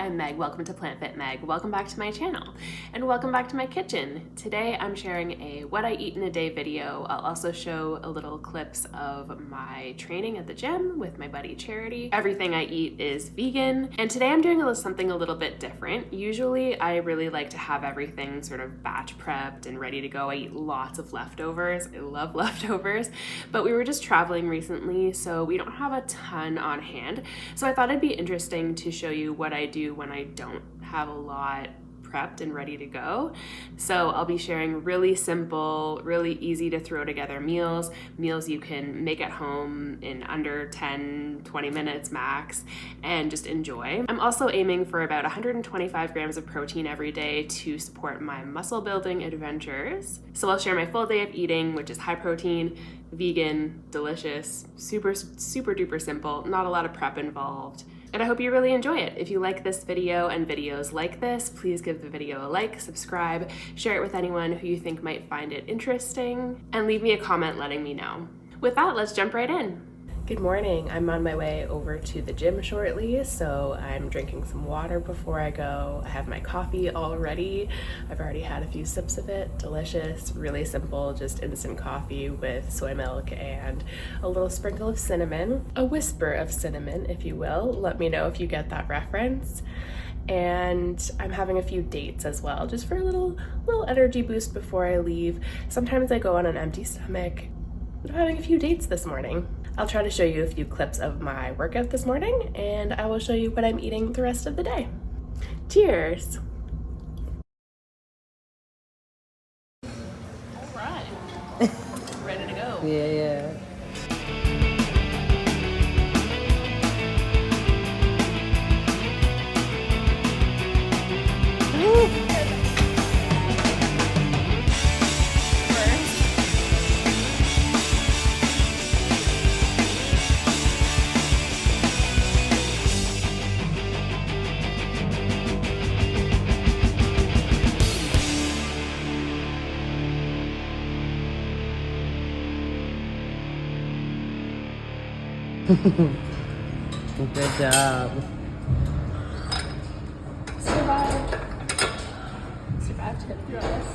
I'm Meg. Welcome to plantfitmeg. Welcome back to my channel and welcome back to my kitchen. Today I'm sharing a what I eat in a day video. I'll also show a little clips of my training at the gym with my buddy Charity. Everything I eat is vegan, and today I'm doing something a little bit different. Usually I really like to have everything sort of batch prepped and ready to go. I eat lots of leftovers. I love leftovers, but we were just traveling recently, so we don't have a ton on hand. So I thought it'd be interesting to show you what I do when I don't have a lot prepped and ready to go. So I'll be sharing really simple, really easy to throw together meals you can make at home in under 10-20 minutes max and just enjoy. I'm also aiming for about 125 grams of protein every day to support my muscle building adventures. So I'll share my full day of eating, which is high protein, vegan, delicious, super duper simple, not a lot of prep involved. And I hope you really enjoy it. If you like this video and videos like this, please give the video a like, subscribe, share it with anyone who you think might find it interesting, and leave me a comment letting me know. With that, let's jump right in. Good morning. I'm on my way over to the gym shortly, so I'm drinking some water before I go. I have my coffee all ready. I've already had a few sips of it. Delicious, really simple, just instant coffee with soy milk and a little sprinkle of cinnamon, a whisper of cinnamon, if you will. Let me know if you get that reference. And I'm having a few dates as well, just for a little energy boost before I leave. Sometimes I go on an empty stomach. I'm having a few dates this morning. I'll try to show you a few clips of my workout this morning, and I will show you what I'm eating the rest of the day. Cheers! All right, ready to go. Yeah. Good job. Survived hypnosis.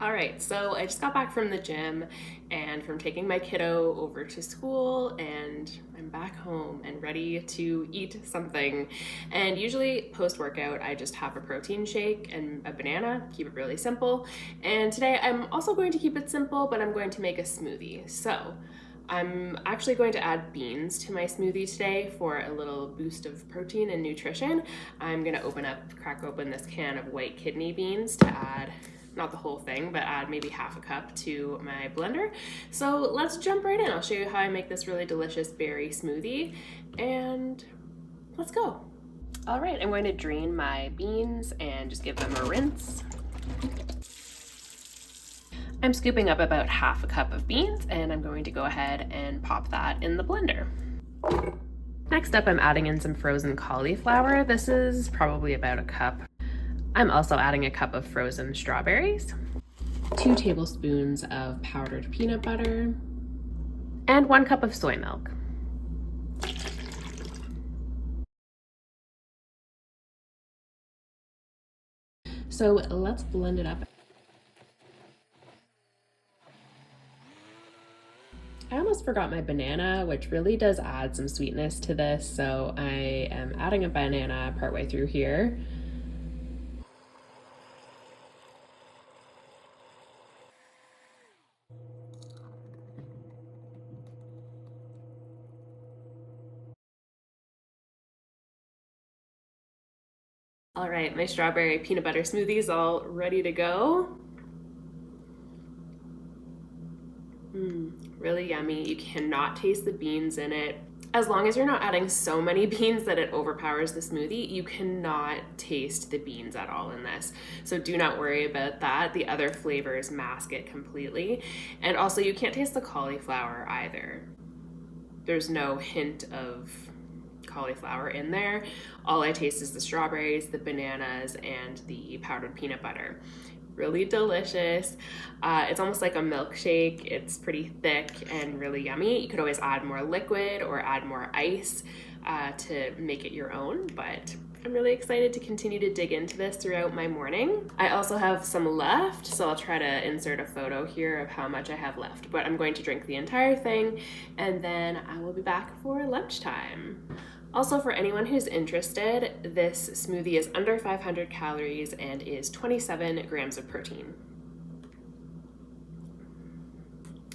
All right, so I just got back from the gym and from taking my kiddo over to school, and I'm back home and ready to eat something. And usually post-workout, I just have a protein shake and a banana, keep it really simple. And today I'm also going to keep it simple, but I'm going to make a smoothie. So I'm actually going to add beans to my smoothie today for a little boost of protein and nutrition. I'm gonna crack open this can of white kidney beans to add, not the whole thing, but add maybe half a cup to my blender. So let's jump right in. I'll show you how I make this really delicious berry smoothie, and let's go. All right, I'm going to drain my beans and just give them a rinse. I'm scooping up about half a cup of beans, and I'm going to go ahead and pop that in the blender. Next up, I'm adding in some frozen cauliflower. This is probably about a cup. I'm also adding a cup of frozen strawberries, 2 tablespoons of powdered peanut butter, and 1 cup of soy milk. So let's blend it up. I almost forgot my banana, which really does add some sweetness to this, so I am adding a banana partway through here. All right, my strawberry peanut butter smoothie is all ready to go. Really yummy. You cannot taste the beans in it. As long as you're not adding so many beans that it overpowers the smoothie, you cannot taste the beans at all in this. So do not worry about that. The other flavors mask it completely. And also you can't taste the cauliflower either. There's no hint of cauliflower in there. All I taste is the strawberries, the bananas, and the powdered peanut butter. really delicious. It's almost like a milkshake. It's pretty thick and really yummy. You could always add more liquid or add more ice to make it your own, but I'm really excited to continue to dig into this throughout my morning. I also have some left, so I'll try to insert a photo here of how much I have left, but I'm going to drink the entire thing and then I will be back for lunchtime. Also, for anyone who's interested, this smoothie is under 500 calories and is 27 grams of protein.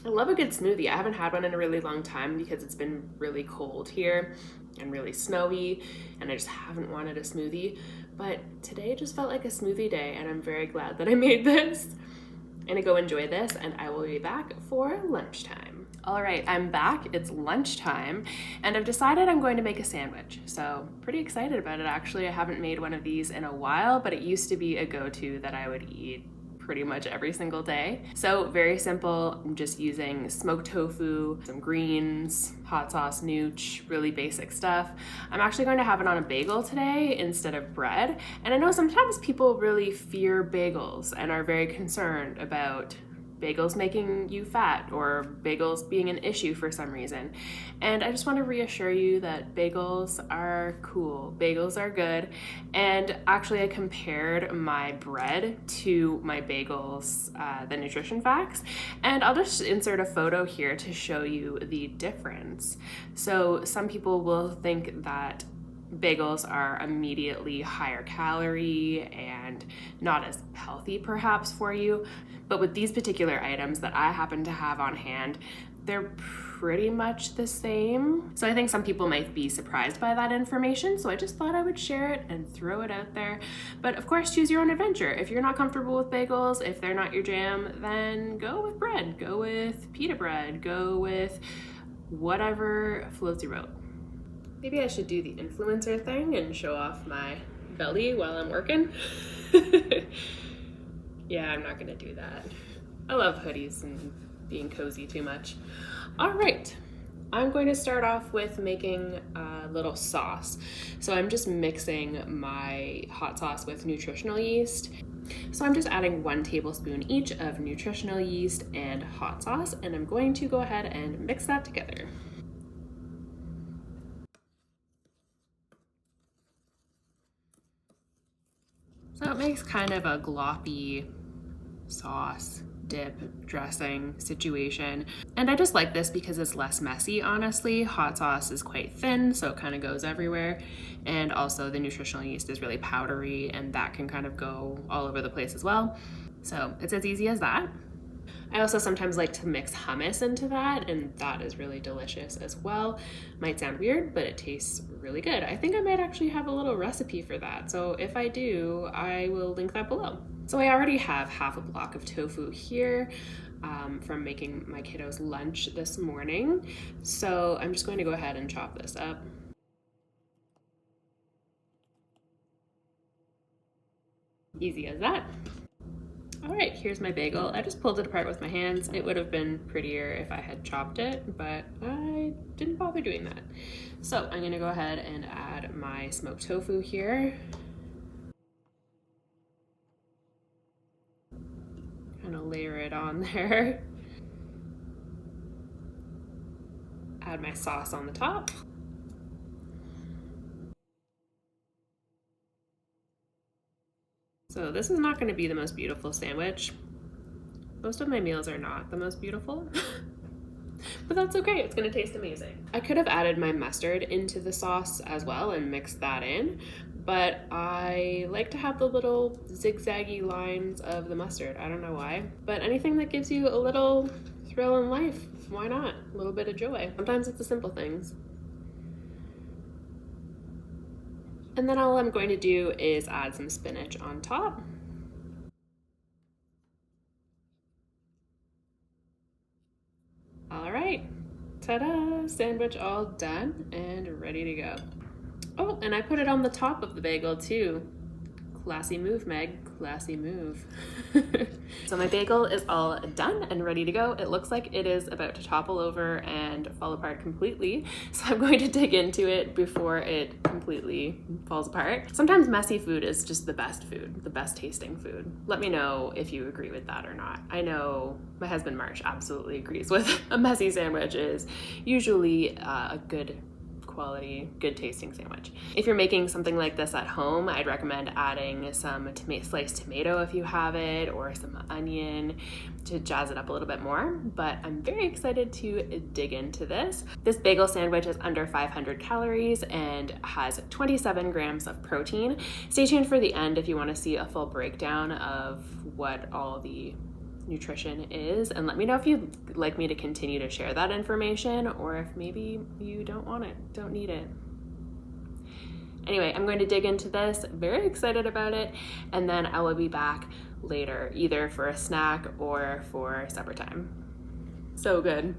I love a good smoothie. I haven't had one in a really long time because it's been really cold here and really snowy, and I just haven't wanted a smoothie. But today just felt like a smoothie day, and I'm very glad that I made this. I'm gonna go enjoy this, and I will be back for lunchtime. All right, I'm back. It's lunchtime, and I've decided I'm going to make a sandwich. So pretty excited about it, actually. I haven't made one of these in a while, but it used to be a go-to that I would eat pretty much every single day. So very simple. I'm just using smoked tofu, some greens, hot sauce, nooch, really basic stuff. I'm actually going to have it on a bagel today instead of bread. And I know sometimes people really fear bagels and are very concerned about bagels making you fat or bagels being an issue for some reason. And I just want to reassure you that bagels are cool. Bagels are good. And actually I compared my bread to my bagels, the nutrition facts, and I'll just insert a photo here to show you the difference. So some people will think that bagels are immediately higher calorie and not as healthy perhaps for you. But with these particular items that I happen to have on hand, they're pretty much the same. So I think some people might be surprised by that information. So I just thought I would share it and throw it out there. But of course, choose your own adventure. If you're not comfortable with bagels, if they're not your jam, then go with bread, go with pita bread, go with whatever floats your boat. Maybe I should do the influencer thing and show off my belly while I'm working. Yeah, I'm not gonna do that. I love hoodies and being cozy too much. All right, I'm going to start off with making a little sauce. So I'm just mixing my hot sauce with nutritional yeast. So I'm just adding 1 tablespoon each of nutritional yeast and hot sauce, and I'm going to go ahead and mix that together. So it makes kind of a gloppy sauce, dip, dressing situation. And I just like this because it's less messy, honestly. Hot sauce is quite thin, so it kind of goes everywhere. And also the nutritional yeast is really powdery, and that can kind of go all over the place as well. So it's as easy as that. I also sometimes like to mix hummus into that, and that is really delicious as well. Might sound weird, but it tastes really good. I think I might actually have a little recipe for that. So if I do, I will link that below. So I already have half a block of tofu here from making my kiddos lunch this morning. So I'm just going to go ahead and chop this up. Easy as that. All right, here's my bagel. I just pulled it apart with my hands. It would have been prettier if I had chopped it, but I didn't bother doing that. So I'm gonna go ahead and add my smoked tofu here. Kind of layer it on there. Add my sauce on the top. So this is not going to be the most beautiful sandwich. Most of my meals are not the most beautiful, but that's okay. It's going to taste amazing. I could have added my mustard into the sauce as well and mixed that in, but I like to have the little zigzaggy lines of the mustard. I don't know why, but anything that gives you a little thrill in life, why not? A little bit of joy. Sometimes it's the simple things. And then all I'm going to do is add some spinach on top. All right, ta-da, sandwich all done and ready to go. Oh, and I put it on the top of the bagel too. Classy move, Meg. Classy move. So my bagel is all done and ready to go. It looks like it is about to topple over and fall apart completely. So I'm going to dig into it before it completely falls apart. Sometimes messy food is just the best food, the best tasting food. Let me know if you agree with that or not. I know my husband Marsh absolutely agrees with a messy sandwich is usually a good quality, good tasting sandwich. If you're making something like this at home, I'd recommend adding some sliced tomato if you have it, or some onion to jazz it up a little bit more. But I'm very excited to dig into this. This bagel sandwich is under 500 calories and has 27 grams of protein. Stay tuned for the end if you want to see a full breakdown of what all the nutrition is, and let me know if you'd like me to continue to share that information, or if maybe you don't want it, don't need it. Anyway, I'm going to dig into this, very excited about it, and then I will be back later, either for a snack or for supper time. So good.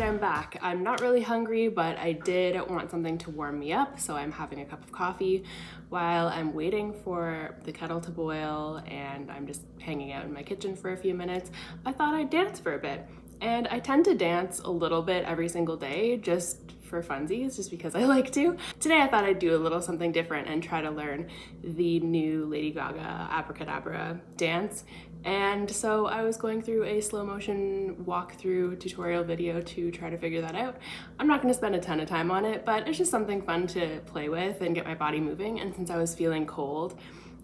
I'm back. I'm not really hungry, but I did want something to warm me up, so I'm having a cup of coffee while I'm waiting for the kettle to boil, and I'm just hanging out in my kitchen for a few minutes. I thought I'd dance for a bit, and I tend to dance a little bit every single day just for funsies, just because I like to. Today I thought I'd do a little something different and try to learn the new Lady Gaga Abracadabra dance. And so I was going through a slow motion walkthrough tutorial video to try to figure that out. I'm not going to spend a ton of time on it, but it's just something fun to play with and get my body moving. And since I was feeling cold,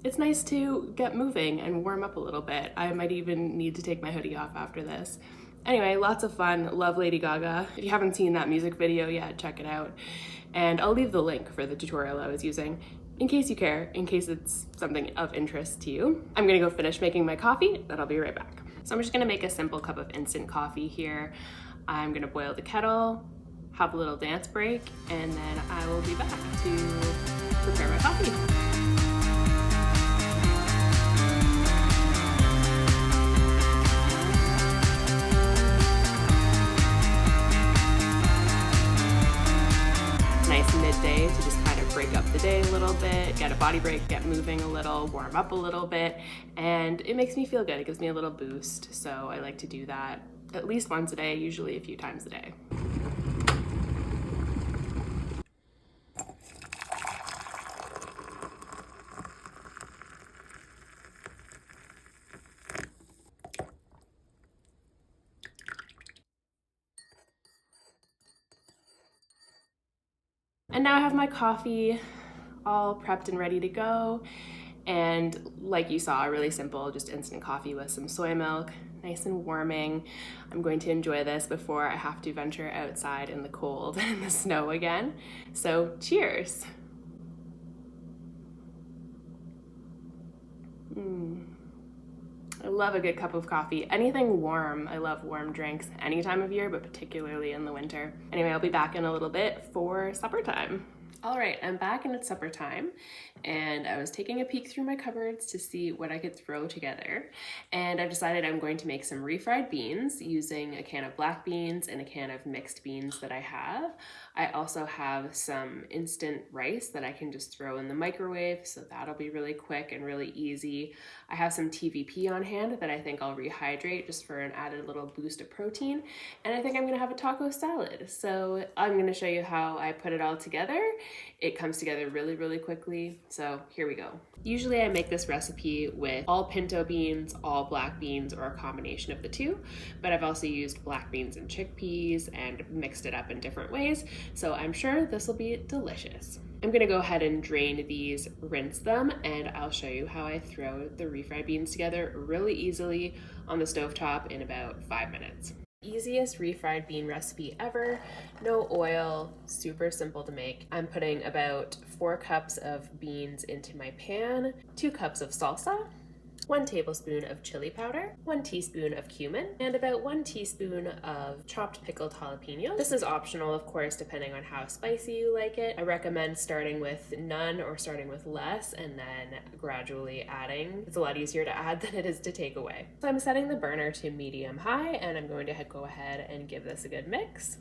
it's nice to get moving and warm up a little bit. I might even need to take my hoodie off after this. Anyway, lots of fun. Love Lady Gaga. If you haven't seen that music video yet, check it out. And I'll leave the link for the tutorial I was using in case you care, in case it's something of interest to you. I'm gonna go finish making my coffee, then I'll be right back. So I'm just gonna make a simple cup of instant coffee here. I'm gonna boil the kettle, have a little dance break, and then I will be back to prepare my coffee. Midday to just kind of break up the day a little bit, get a body break, get moving a little, warm up a little bit, and it makes me feel good. It gives me a little boost, so I like to do that at least once a day, usually a few times a day. And now I have my coffee all prepped and ready to go. And like you saw, really simple, just instant coffee with some soy milk, nice and warming. I'm going to enjoy this before I have to venture outside in the cold and the snow again. So cheers. I love a good cup of coffee. Anything warm. I love warm drinks any time of year, but particularly in the winter. Anyway, I'll be back in a little bit for supper time. All right, I'm back and it's supper time, and I was taking a peek through my cupboards to see what I could throw together, and I've decided I'm going to make some refried beans using a can of black beans and a can of mixed beans that I have. I also have some instant rice that I can just throw in the microwave, so that'll be really quick and really easy. I have some TVP on hand that I think I'll rehydrate just for an added little boost of protein, and I think I'm gonna have a taco salad. So I'm gonna show you how I put it all together. It comes together really, really quickly, so here we go. Usually I make this recipe with all pinto beans, all black beans, or a combination of the two, but I've also used black beans and chickpeas and mixed it up in different ways, so I'm sure this will be delicious. I'm gonna go ahead and drain these, rinse them, and I'll show you how I throw the refried beans together really easily on the stovetop in about 5 minutes. Easiest refried bean recipe ever, no oil, super simple to make. I'm putting about 4 cups of beans into my pan, 2 cups of salsa, 1 tablespoon of chili powder, 1 teaspoon of cumin, and about 1 teaspoon of chopped pickled jalapenos. This is optional, of course, depending on how spicy you like it. I recommend starting with none or starting with less and then gradually adding. It's a lot easier to add than it is to take away. So I'm setting the burner to medium-high, and I'm going to go ahead and give this a good mix.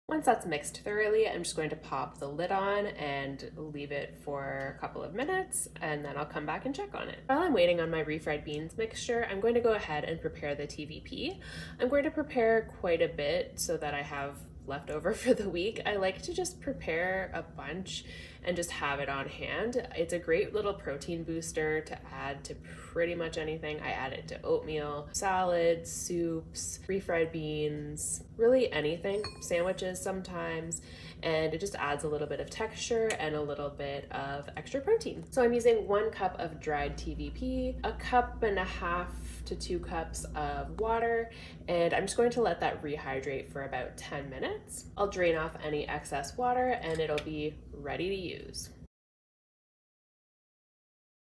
Once that's mixed thoroughly, I'm just going to pop the lid on and leave it for a couple of minutes, and then I'll come back and check on it. While I'm waiting on my refried beans mixture, I'm going to go ahead and prepare the TVP. I'm going to prepare quite a bit so that I have left over for the week. I like to just prepare a bunch and just have it on hand. It's a great little protein booster to add to pretty much anything. I add it to oatmeal, salads, soups, refried beans, really anything, sandwiches sometimes, and it just adds a little bit of texture and a little bit of extra protein. So I'm using 1 cup of dried TVP, 1.5 cups to 2 cups of water, and I'm just going to let that rehydrate for about 10 minutes. I'll drain off any excess water and it'll be ready to use.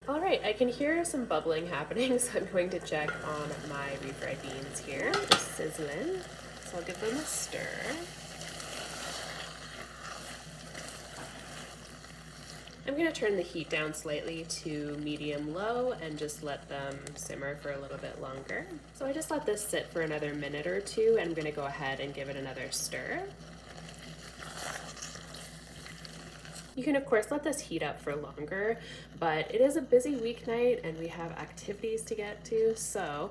All right, I can hear some bubbling happening, so I'm going to check on my refried beans here. Just sizzling, so I'll give them a stir. I'm going to turn the heat down slightly to medium-low and just let them simmer for a little bit longer. So I just let this sit for another minute or two, and I'm going to go ahead and give it another stir. You can of course let this heat up for longer, but it is a busy weeknight and we have activities to get to, so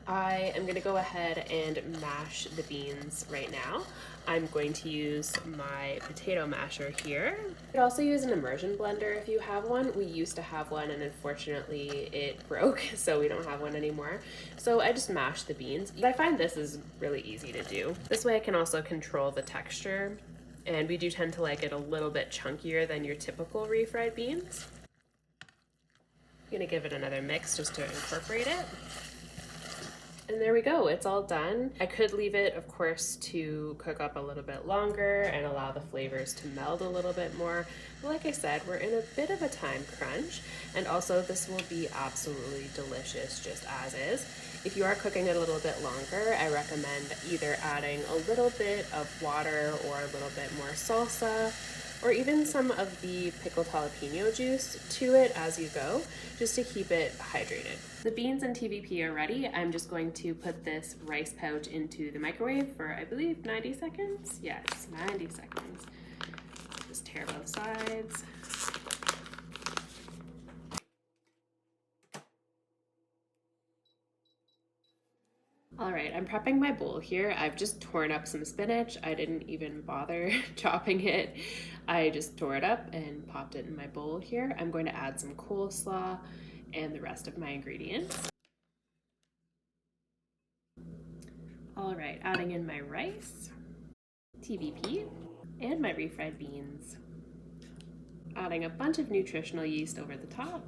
I am going to go ahead and mash the beans right now. I'm going to use my potato masher here. You could also use an immersion blender if you have one. We used to have one and unfortunately it broke, so we don't have one anymore. So I just mash the beans. I find this is really easy to do. This way I can also control the texture, and we do tend to like it a little bit chunkier than your typical refried beans. I'm gonna give it another mix just to incorporate it. And there we go, it's all done. I could leave it, of course, to cook up a little bit longer and allow the flavors to meld a little bit more. But like I said, we're in a bit of a time crunch, and also this will be absolutely delicious just as is. If you are cooking it a little bit longer, I recommend either adding a little bit of water or a little bit more salsa, or even some of the pickled jalapeno juice to it as you go, just to keep it hydrated. The beans and TVP are ready. I'm just going to put this rice pouch into the microwave for, I believe, 90 seconds? Yes, 90 seconds. Just tear both sides. All right, I'm prepping my bowl here. I've just torn up some spinach. I didn't even bother chopping it. I just tore it up and popped it in my bowl here. I'm going to add some coleslaw and the rest of my ingredients. All right, adding in my rice, TVP, and my refried beans. Adding a bunch of nutritional yeast over the top.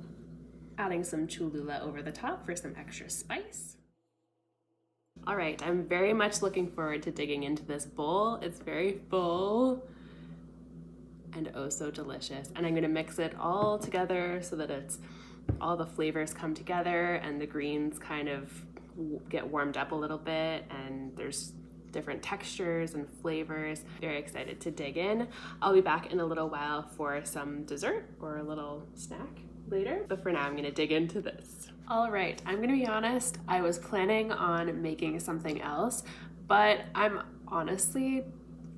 Adding some Cholula over the top for some extra spice. All right, I'm very much looking forward to digging into this bowl. It's very full and oh so delicious. And I'm gonna mix it all together so that all the flavors come together and the greens kind of get warmed up a little bit, and there's different textures and flavors. Very excited to dig in. I'll be back in a little while for some dessert or a little snack later, but for now I'm gonna dig into this. All right, I'm gonna be honest, I was planning on making something else, but I'm honestly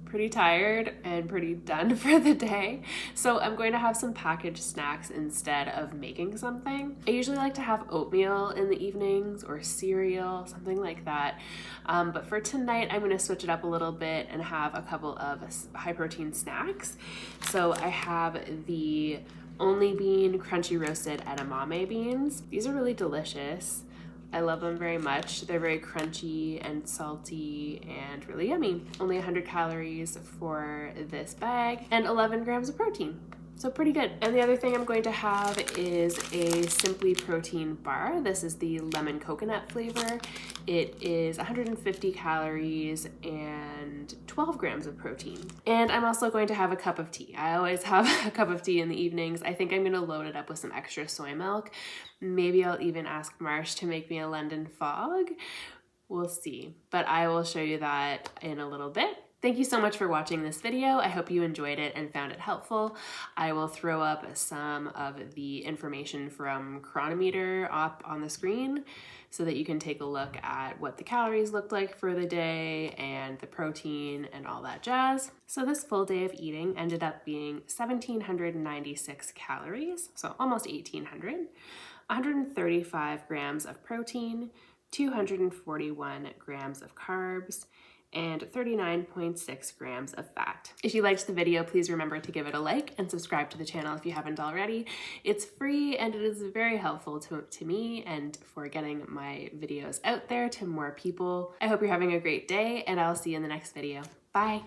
pretty tired and pretty done for the day, so I'm going to have some packaged snacks instead of making something. I usually like to have oatmeal in the evenings or cereal, something like that, but for tonight I'm going to switch it up a little bit and have a couple of high protein snacks. So I have the Only Bean crunchy roasted edamame beans. These are really delicious. I love them very much. They're very crunchy and salty and really yummy. Only 100 calories for this bag and 11 grams of protein. So pretty good. And the other thing I'm going to have is a Simply Protein bar. This is the lemon coconut flavor. It is 150 calories and 12 grams of protein. And I'm also going to have a cup of tea. I always have a cup of tea in the evenings. I think I'm gonna load it up with some extra soy milk. Maybe I'll even ask Marsh to make me a London Fog. We'll see, but I will show you that in a little bit. Thank you so much for watching this video. I hope you enjoyed it and found it helpful. I will throw up some of the information from Cronometer up on the screen so that you can take a look at what the calories looked like for the day and the protein and all that jazz. So this full day of eating ended up being 1,796 calories, so almost 1,800, 135 grams of protein, 241 grams of carbs, and 39.6 grams of fat. If you liked the video, please remember to give it a like and subscribe to the channel if you haven't already. It's free and it is very helpful to me and for getting my videos out there to more people. I hope you're having a great day and I'll see you in the next video. Bye.